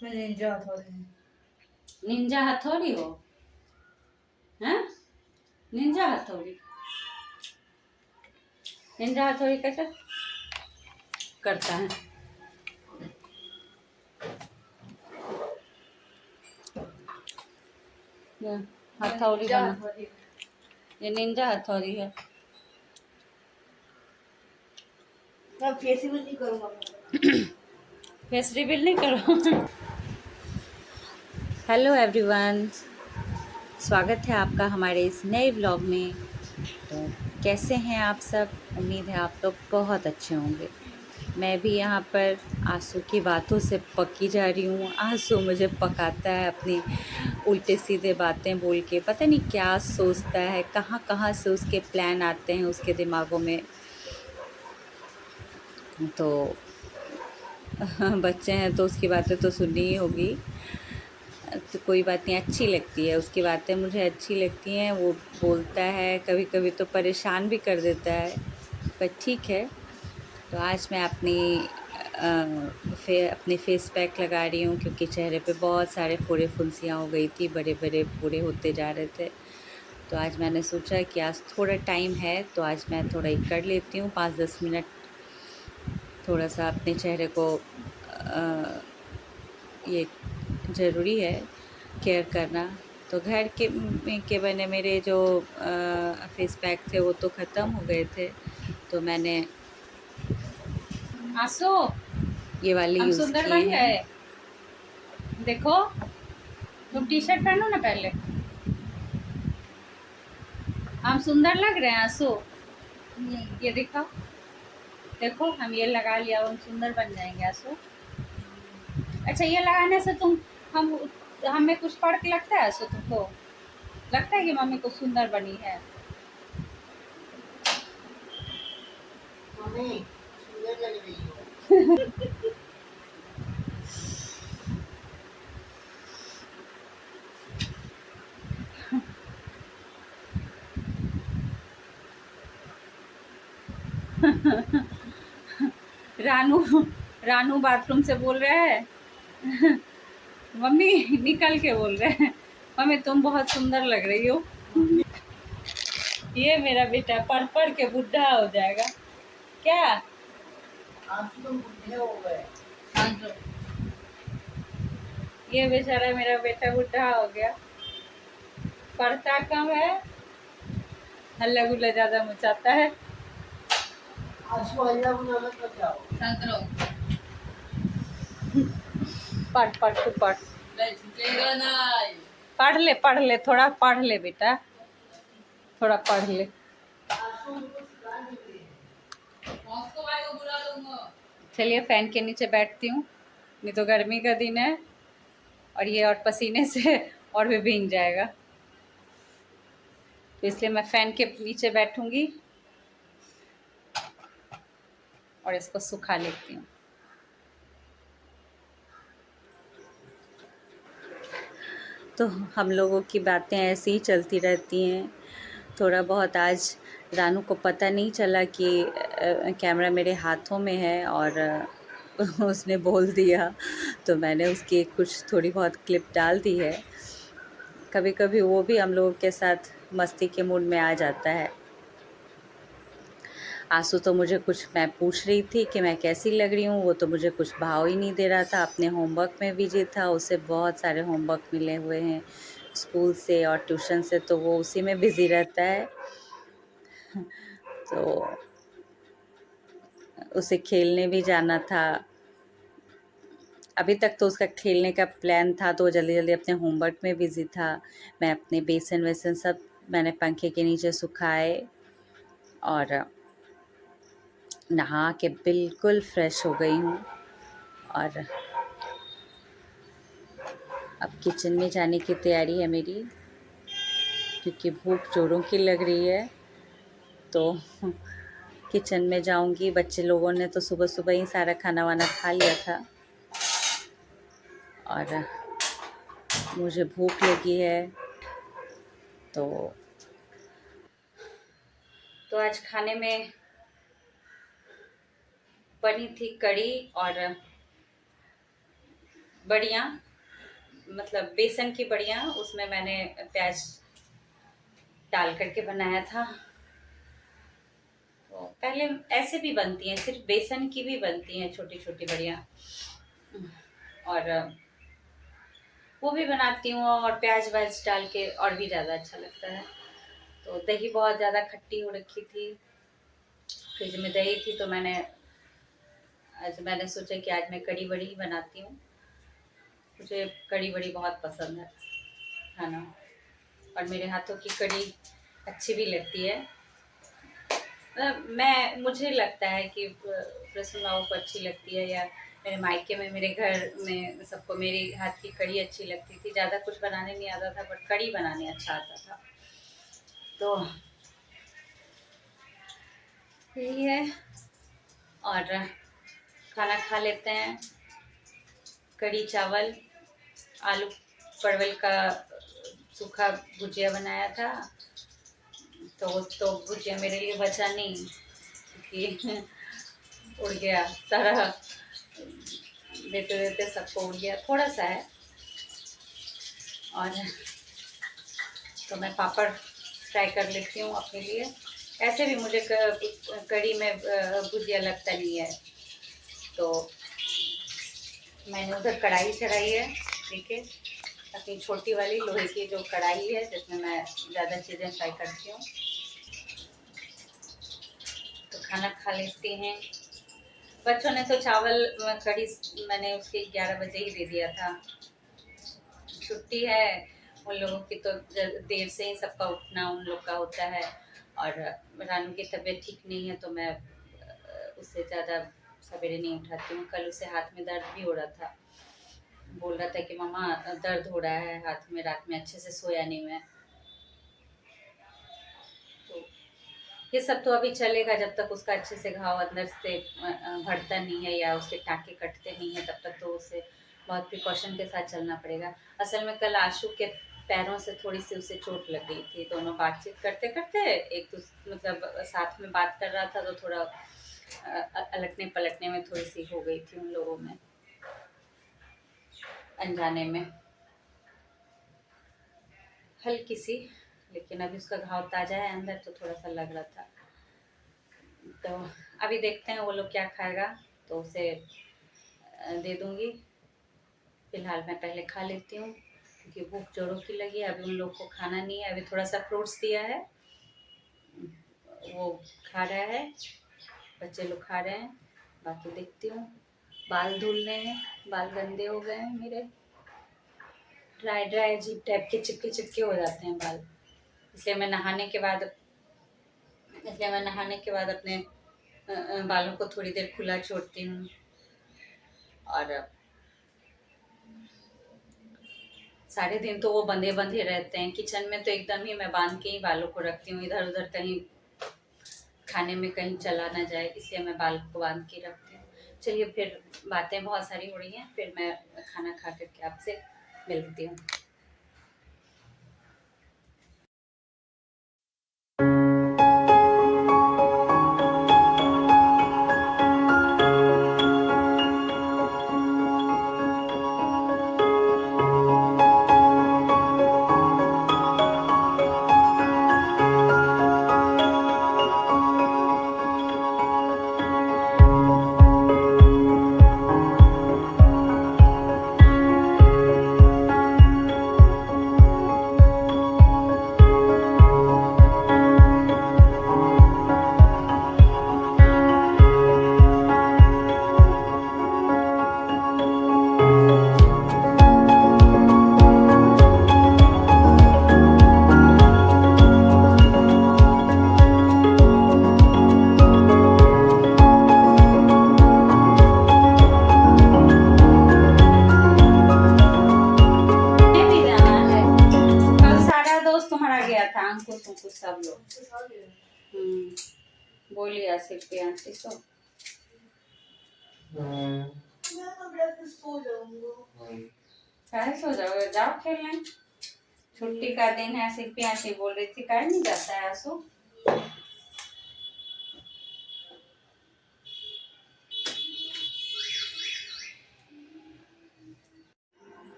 मैं निंजा हथौड़ी। निंजा हथौड़ी हो? हैं? निंजा हथौड़ी? निंजा हथौड़ी कैसे करता है? ये हथौड़ी निंजा बना, हथौड़ी। ये निंजा हथौड़ी है। मैं फेसिबल नहीं करूँगा। फेस रिवील नहीं करो। हेलो एवरीवन, स्वागत है आपका हमारे इस नए व्लॉग में। तो कैसे हैं आप सब? उम्मीद है आप लोग बहुत अच्छे होंगे। मैं भी यहाँ पर आंसू की बातों से पकी जा रही हूँ। आंसू मुझे पकाता है अपनी उल्टे सीधे बातें बोल के। पता नहीं क्या सोचता है, कहाँ कहाँ से उसके प्लान आते हैं उसके दिमागों में। तो बच्चे हैं तो उसकी बातें तो सुननी ही होगी। तो कोई बात नहीं, अच्छी लगती है उसकी बातें, मुझे अच्छी लगती हैं। वो बोलता है, कभी कभी तो परेशान भी कर देता है, पर ठीक है। तो आज मैं अपने फेस पैक लगा रही हूँ क्योंकि चेहरे पे बहुत सारे फोड़े फुंसियाँ हो गई थी, बड़े बड़े फोड़े होते जा रहे थे। तो आज मैंने सोचा कि आज थोड़ा टाइम है तो आज मैं थोड़ा ही कर लेती हूँ, 5-10 मिनट थोड़ा सा अपने चेहरे को ये ज़रूरी है केयर करना। तो घर के बने मेरे जो फेस पैक थे वो तो ख़त्म हो गए थे, तो मैंने आंसू ये वाले हम यूज़ सुंदर किए बन हैं। गए। देखो, तुम टी शर्ट पहनो ना पहले। हम सुंदर लग रहे हैं आंसू? ये दिखाओ। देखो, हम ये लगा लिया, अब हम सुंदर बन जाएंगे आंसू। अच्छा, ये लगाने से हम हमें कुछ फर्क लगता है आंसू? तुमको लगता है कि मम्मी को सुंदर बनी है? मम्मी सुंदर लग रही हो। रानू रानू बाथरूम से बोल रहे हैं। मम्मी निकल के बोल रहे हैं, मम्मी तुम बहुत सुंदर लग रही हो। ये मेरा बेटा पढ़ पढ़ के बुढ़ा हो जाएगा क्या? आप तो बुढ़े हो गए। ये बेचारा मेरा बेटा बुढ़ा हो गया, पढ़ता कम है, हल्ला गुल्ला ज्यादा मचाता है। आंसू अल्लाह को अलग कर जाओ। पढ़ पढ़ तू पढ़। पढ़ ले थोड़ा, पढ़ ले बेटा, थोड़ा पढ़ ले। चलिए फैन के नीचे बैठती हूँ, नहीं तो गर्मी का दिन है और ये और पसीने से और भी भीग जाएगा, तो इसलिए मैं फैन के नीचे बैठूंगी और इसको सुखा लेती हूँ। तो हम लोगों की बातें ऐसी ही चलती रहती हैं। थोड़ा बहुत आज रानू को पता नहीं चला कि कैमरा मेरे हाथों में है और उसने बोल दिया, तो मैंने उसकी कुछ थोड़ी बहुत क्लिप डाल दी है। कभी कभी वो भी हम लोगों के साथ मस्ती के मूड में आ जाता है। आंसू तो मुझे कुछ, मैं पूछ रही थी कि मैं कैसी लग रही हूँ, वो तो मुझे कुछ भाव ही नहीं दे रहा था। अपने होमवर्क में बिजी था, उसे बहुत सारे होमवर्क मिले हुए हैं स्कूल से और ट्यूशन से, तो वो उसी में बिज़ी रहता है। तो उसे खेलने भी जाना था। अभी तक तो उसका खेलने का प्लान था, तो वो जल्दी जल्दी अपने होमवर्क में बिज़ी था। मैं अपने बेसन वेसन सब मैंने पंखे के नीचे सुखाए और नहा के बिल्कुल फ्रेश हो गई हूँ। और अब किचन में जाने की तैयारी है मेरी, क्योंकि भूख जोरों की लग रही है। तो किचन में जाऊंगी। बच्चे लोगों ने तो सुबह सुबह ही सारा खाना वाना खा लिया था और मुझे भूख लगी है। तो आज खाने में बनी थी कढ़ी और बढ़िया, मतलब बेसन की बढ़िया, उसमें मैंने प्याज डाल करके बनाया था। तो पहले ऐसे भी बनती हैं, सिर्फ बेसन की भी बनती हैं छोटी छोटी बढ़िया, और वो भी बनाती हूँ, और प्याज व्याज डाल के और भी ज़्यादा अच्छा लगता है। तो दही बहुत ज़्यादा खट्टी हो रखी थी, फ्रिज में दही थी, तो मैंने सोचा कि आज मैं कड़ी बड़ी ही बनाती हूँ। मुझे कड़ी बड़ी बहुत पसंद है ना, और मेरे हाथों की कड़ी अच्छी भी लगती है। मुझे लगता है कि प्रसून बाबू को अच्छी लगती है, या मेरे मायके में, मेरे घर में सबको मेरे हाथ की कड़ी अच्छी लगती थी। ज़्यादा कुछ बनाने नहीं आता था, बट कड़ी बनाने अच्छा आता था। तो यही है, और खाना खा लेते हैं। कड़ी चावल, आलू परवल का सूखा भुजिया बनाया था, तो भुजिया मेरे लिए बचा नहीं, क्योंकि उड़ गया सारा, देते देते सबको उड़ गया, थोड़ा सा है। और तो मैं पापड़ फ्राई कर लेती हूँ अपने लिए। ऐसे भी मुझे कड़ी में भुजिया लगता नहीं है। तो मैंने उधर कढ़ाई चढ़ाई है, ठीक है, अपनी छोटी वाली लोहे की जो कढ़ाई है, जिसमें मैं ज़्यादा चीज़ें फ्राई करती हूँ। तो खाना खा लेते हैं। बच्चों ने तो चावल कढ़ी मैंने उसके 11 बजे ही दे दिया था। छुट्टी है उन लोगों की, तो देर से ही सबका उठना उन लोग का होता है। और रानू की तबीयत ठीक नहीं है, तो मैं उससे ज़्यादा सवेरे नहीं उठाती हूँ। कल उसे हाथ में दर्द भी हो रहा था, बोल रहा था कि मम्मा दर्द हो रहा है हाथ में, रात में अच्छे से सोया नहीं मैं। तो ये सब तो अभी चलेगा, जब तक उसका अच्छे से घाव अंदर से भरता नहीं है, या उसके टाँके कटते नहीं है, तब तक तो उसे बहुत प्रिकॉशन के साथ चलना पड़ेगा। असल में कल आशु के पैरों से थोड़ी सी उसे चोट लग गई थी। दोनों बातचीत करते करते, एक दूसरे मतलब साथ में बात कर रहा था, तो थोड़ा अलटने पलटने में थोड़ी सी हो गई थी उन लोगों में, अनजाने में हल्की सी। लेकिन अभी उसका घाव ताज़ा है अंदर, तो थोड़ा सा लग रहा था। तो अभी देखते हैं वो लोग क्या खाएगा, तो उसे दे दूँगी। फिलहाल मैं पहले खा लेती हूँ, क्योंकि भूख जोरों की लगी है। अभी उन लोग को खाना नहीं है, अभी थोड़ा सा फ्रूट्स दिया है, वो खा रहा है, बच्चे लोग खा रहे हैं। बाकी देखती हूँ। बाल धुलने हैं, बाल गंदे हो गए हैं मेरे, ड्राई ड्राई अजीब टाइप के चिपके चिपके हो जाते हैं बाल। इसलिए मैं नहाने के बाद अपने बालों को थोड़ी देर खुला छोड़ती हूँ। और सारे दिन तो वो बंधे बंधे रहते हैं। किचन में तो एकदम ही मैं बांध के ही बालों को रखती हूँ, इधर उधर कहीं खाने में कहीं चला ना जाए, इसलिए मैं बाल को बांध के रखती हूँ। चलिए, फिर बातें बहुत सारी हो रही हैं, फिर मैं खाना खा करके आपसे मिलती हूँ। भी जाना है, कल सारा दोस्त तुम्हारा गया था, अंकुश अंकुश सब लोग। बोलिए आसिफ की आंटी तो काहे सो जाओगे, जाओ खेलने। छुट्टी का दिन है, सिर्फ आंटी बोल रही थी, काहे नहीं जाता है आंसू।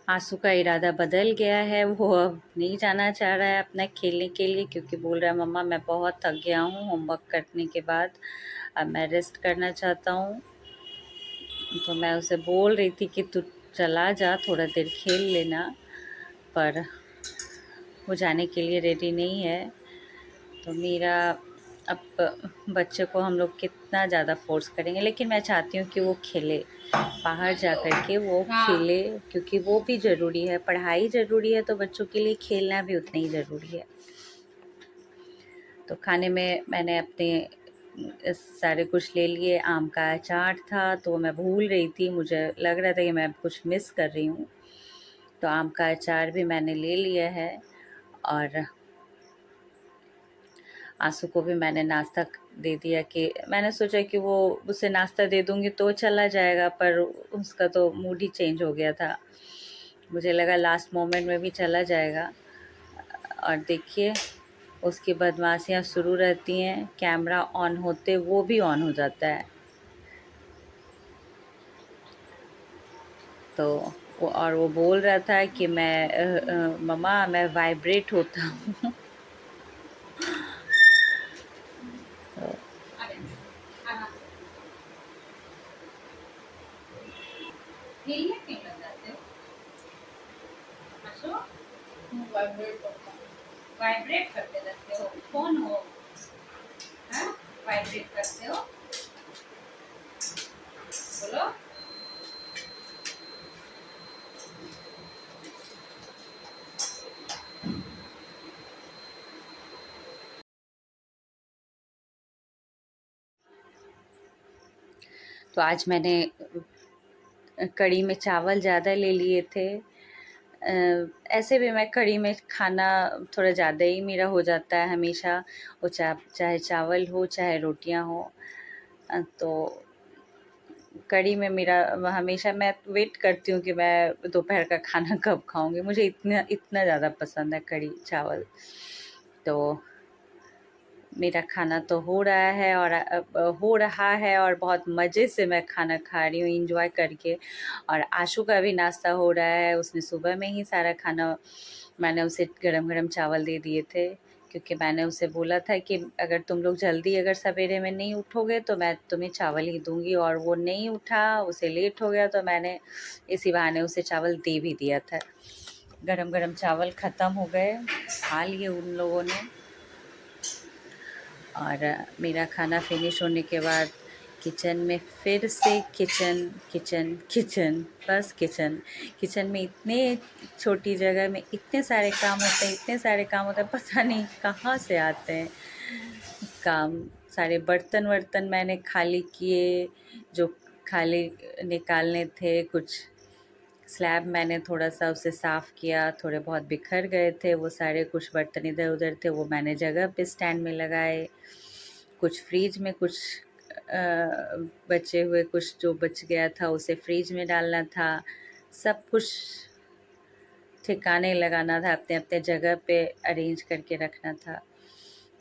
आंसू का इरादा बदल गया है, वो अब नहीं जाना चाह रहा है अपना खेलने के लिए, क्योंकि बोल रहा है मम्मा मैं बहुत थक गया हूँ होमवर्क करने के बाद, अब मैं रेस्ट करना चाहता हूँ। तो मैं उसे बोल रही थी कि तू चला जा, थोड़ा देर खेल लेना, पर वो जाने के लिए रेडी नहीं है। तो मेरा अब बच्चे को हम लोग कितना ज़्यादा फोर्स करेंगे, लेकिन मैं चाहती हूँ कि वो खेले, बाहर जा कर के वो खेले, क्योंकि वो भी ज़रूरी है, पढ़ाई ज़रूरी है तो बच्चों के लिए खेलना भी उतना ही ज़रूरी है। तो खाने में मैंने अपने सारे कुछ ले लिए, आम का अचार था तो मैं भूल रही थी, मुझे लग रहा था कि मैं कुछ मिस कर रही हूँ, तो आम का अचार भी मैंने ले लिया है। और आंसू को भी मैंने नाश्ता दे दिया, कि मैंने सोचा कि वो उसे नाश्ता दे दूंगी तो चला जाएगा, पर उसका तो मूड ही चेंज हो गया था, मुझे लगा लास्ट मोमेंट में भी चला जाएगा। और देखिए उसकी बदमाशियाँ शुरू रहती हैं, कैमरा ऑन होते वो भी ऑन हो जाता है। तो वो बोल रहा था कि मैं मम्मा मैं वाइब्रेट होता हूँ। तो वाइब्रेट करते रहते हो, कौन हो? हाँ? वाइब्रेट करते हो, बोलो। तो आज मैंने कढ़ी में चावल ज़्यादा ले लिए थे। ऐसे भी मैं कढ़ी में खाना थोड़ा ज़्यादा ही मेरा हो जाता है हमेशा, वो चाहे चावल हो चाहे रोटियां हो। तो कढ़ी में मेरा हमेशा, मैं वेट करती हूँ कि मैं दोपहर का खाना कब खाऊंगी, मुझे इतना इतना ज़्यादा पसंद है कढ़ी चावल। तो मेरा खाना तो हो रहा है, और हो रहा है और बहुत मज़े से मैं खाना खा रही हूँ इंजॉय करके। और आशु का भी नाश्ता हो रहा है, उसने सुबह में ही सारा खाना, मैंने उसे गरम गरम चावल दे दिए थे, क्योंकि मैंने उसे बोला था कि अगर तुम लोग जल्दी अगर सवेरे में नहीं उठोगे तो मैं तुम्हें चावल ही दूंगी, और वो नहीं उठा, उसे लेट हो गया, तो मैंने इसी बहाने उसे चावल दे भी दिया था। गरम गरम चावल ख़त्म हो गए, खा लिए उन लोगों ने। और मेरा खाना फिनिश होने के बाद किचन में फिर से किचन किचन किचन, बस किचन। किचन में इतने छोटी जगह में इतने सारे काम होते हैं, इतने सारे काम होते हैं, पता नहीं कहाँ से आते हैं काम। सारे बर्तन वर्तन मैंने खाली किए, जो खाली निकालने थे, कुछ स्लैब मैंने थोड़ा सा उसे साफ़ किया, थोड़े बहुत बिखर गए थे वो सारे, कुछ बर्तन इधर उधर थे वो मैंने जगह पे स्टैंड में लगाए, कुछ फ्रीज में, कुछ बचे हुए, कुछ जो बच गया था उसे फ्रीज में डालना था, सब कुछ ठिकाने लगाना था, अपने अपने जगह पे अरेंज करके रखना था।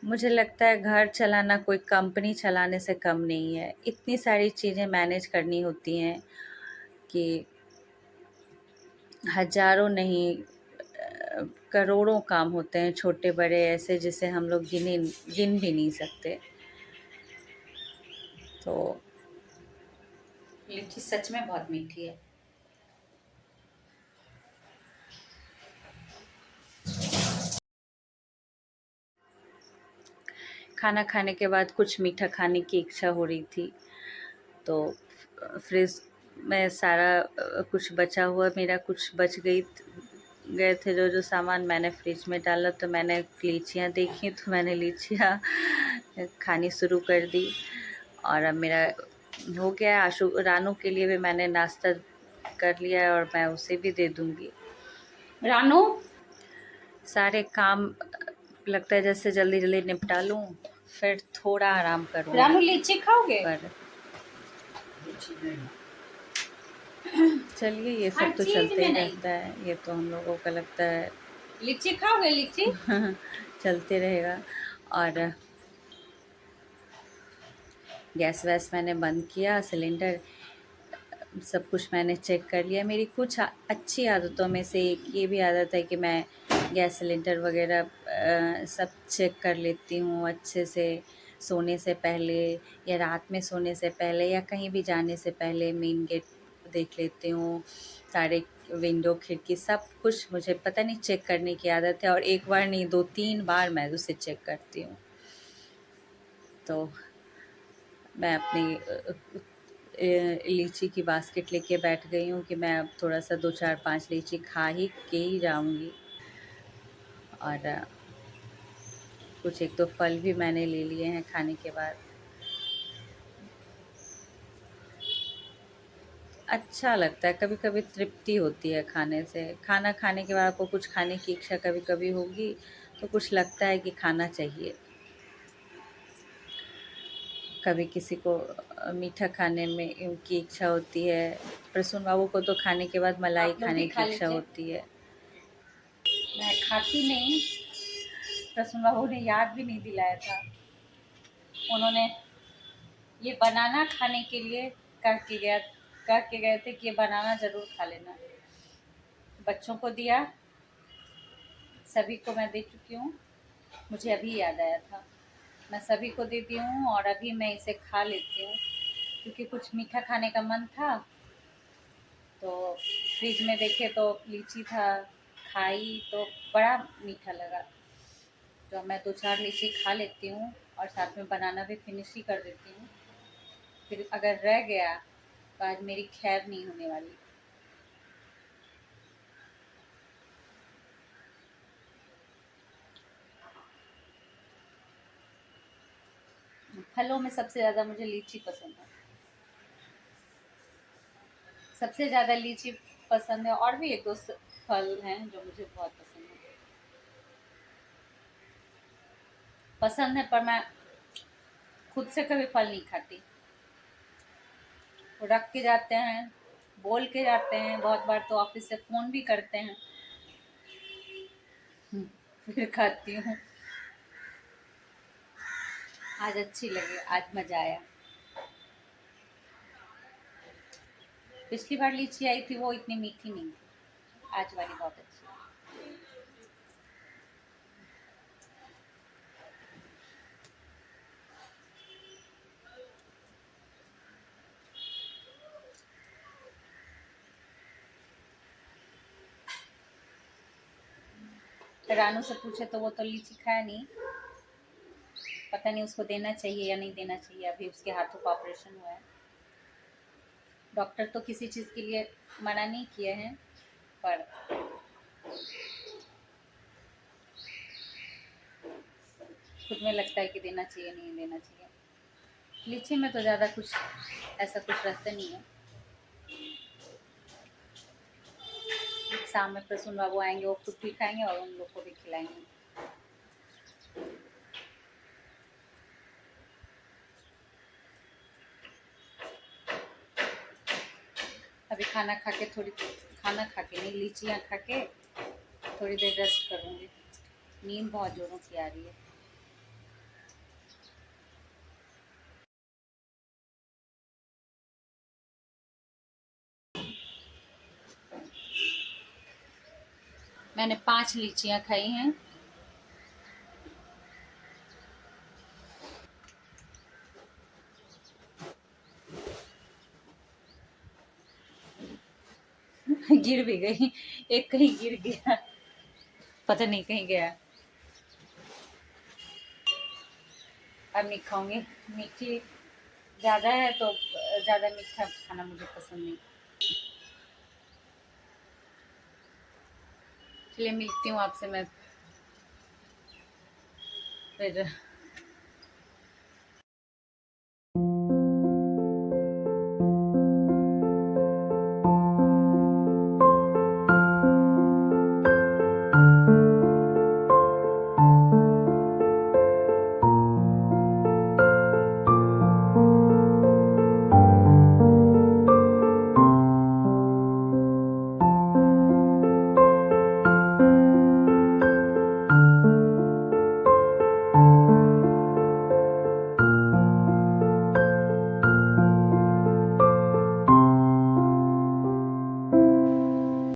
मुझे लगता है घर चलाना कोई कंपनी चलाने से कम नहीं है, इतनी सारी चीज़ें मैनेज करनी होती हैं कि हज़ारों नहीं करोड़ों काम होते हैं, छोटे बड़े ऐसे, जिसे हम लोग गिन भी नहीं सकते। तो लीची सच में बहुत मीठी है। खाना खाने के बाद कुछ मीठा खाने की इच्छा हो रही थी, तो फ्रिज में सारा कुछ बचा हुआ, मेरा कुछ बच गए थे जो जो सामान, मैंने फ्रिज में डाला। तो मैंने लीचियाँ देखी तो मैंने लीचियाँ खानी शुरू कर दी। और अब मेरा हो गया है। आशु रानू के लिए भी मैंने नाश्ता कर लिया है, और मैं उसे भी दे दूँगी। रानू, सारे काम लगता है जैसे जल्दी जल्दी निपटा लूँ, फिर थोड़ा आराम करूँ। रानू लीची खाओगे? पर चलिए ये सब तो चलते ही रहता है, ये तो हम लोगों का लगता है लीची खाओगे? लीची चलते रहेगा। और गैस वैस मैंने बंद किया, सिलेंडर सब कुछ मैंने चेक कर लिया। मेरी कुछ अच्छी आदतों में से एक ये भी आदत है कि मैं गैस सिलेंडर वगैरह सब चेक कर लेती हूँ अच्छे से, सोने से पहले या रात में सोने से पहले या कहीं भी जाने से पहले मेन गेट देख लेती हूँ। सारे विंडो खिड़की सब कुछ मुझे पता नहीं चेक करने की आदत है, और एक बार नहीं 2-3 बार मैं उसे चेक करती हूँ। तो मैं अपनी लीची की बास्केट लेके बैठ गई हूँ कि मैं अब थोड़ा सा 2-4-5 लीची खा ही के ही जाऊँगी। और कुछ 1-2 फल भी मैंने ले लिए हैं खाने के बाद। अच्छा लगता है, कभी कभी तृप्ति होती है खाने से। खाना खाने के बाद आपको कुछ खाने की इच्छा कभी कभी होगी, तो कुछ लगता है कि खाना चाहिए। कभी किसी को मीठा खाने में की इच्छा होती है। प्रसून बाबू को तो खाने के बाद मलाई आप लोग खाने भी की खा इच्छा लीजिए। होती है। मैं खाती नहीं, प्रसून बाबू ने याद भी नहीं दिलाया था। उन्होंने ये बनाना खाने के लिए कह के गए थे कि ये बनाना ज़रूर खा लेना। बच्चों को दिया, सभी को मैं दे चुकी हूँ। मुझे अभी याद आया था, मैं सभी को देती हूँ और अभी मैं इसे खा लेती हूँ, क्योंकि कुछ मीठा खाने का मन था। तो फ्रिज में देखे तो लीची था, खाई तो बड़ा मीठा लगा। तो मैं 2-4 लीची खा लेती हूँ और साथ में बनाना भी फिनिश ही कर देती हूँ। फिर अगर रह गया तो आज मेरी खैर नहीं होने वाली। फलों में सबसे ज़्यादा मुझे लीची पसंद है, सबसे ज़्यादा लीची पसंद है। और भी 1-2 फल हैं जो मुझे बहुत पसंद है। पसंद है, पर मैं खुद से कभी फल नहीं खाती। वो रख के जाते हैं, बोल के जाते हैं, बहुत बार तो ऑफिस से फ़ोन भी करते हैं। फिर खाती हूँ। आज अच्छी लगी, आज मज़ा आया। पिछली बार लीची आई थी वो इतनी मीठी नहीं थी, आज वाली बहुत अच्छी है। रानू से पूछे तो वो तो लीची खाया नहीं, पता नहीं उसको देना चाहिए या नहीं देना चाहिए। अभी उसके हाथों का ऑपरेशन हुआ है। डॉक्टर तो किसी चीज़ के लिए मना नहीं किए हैं, पर खुद में लगता है कि देना चाहिए नहीं देना चाहिए। लीची में तो ज़्यादा कुछ ऐसा कुछ रहता नहीं है। शाम में प्रसून बाबू आएंगे, वो खुद भी खाएंगे और उन लोग को भी खिलाएंगे। अभी खाना खा के नहीं, लीचियाँ खा के थोड़ी देर रेस्ट करूँगी। नींद बहुत ज़ोरों की आ रही है। मैंने 5 लीचियाँ खाई हैं। गिर भी गई, एक कहीं गिर गया, पता नहीं कहीं गया। अब नहीं खाऊंगी, मीठी ज़्यादा है तो ज़्यादा मीठा खाना मुझे पसंद नहीं। चलिए मिलती हूँ आपसे मैं फिर।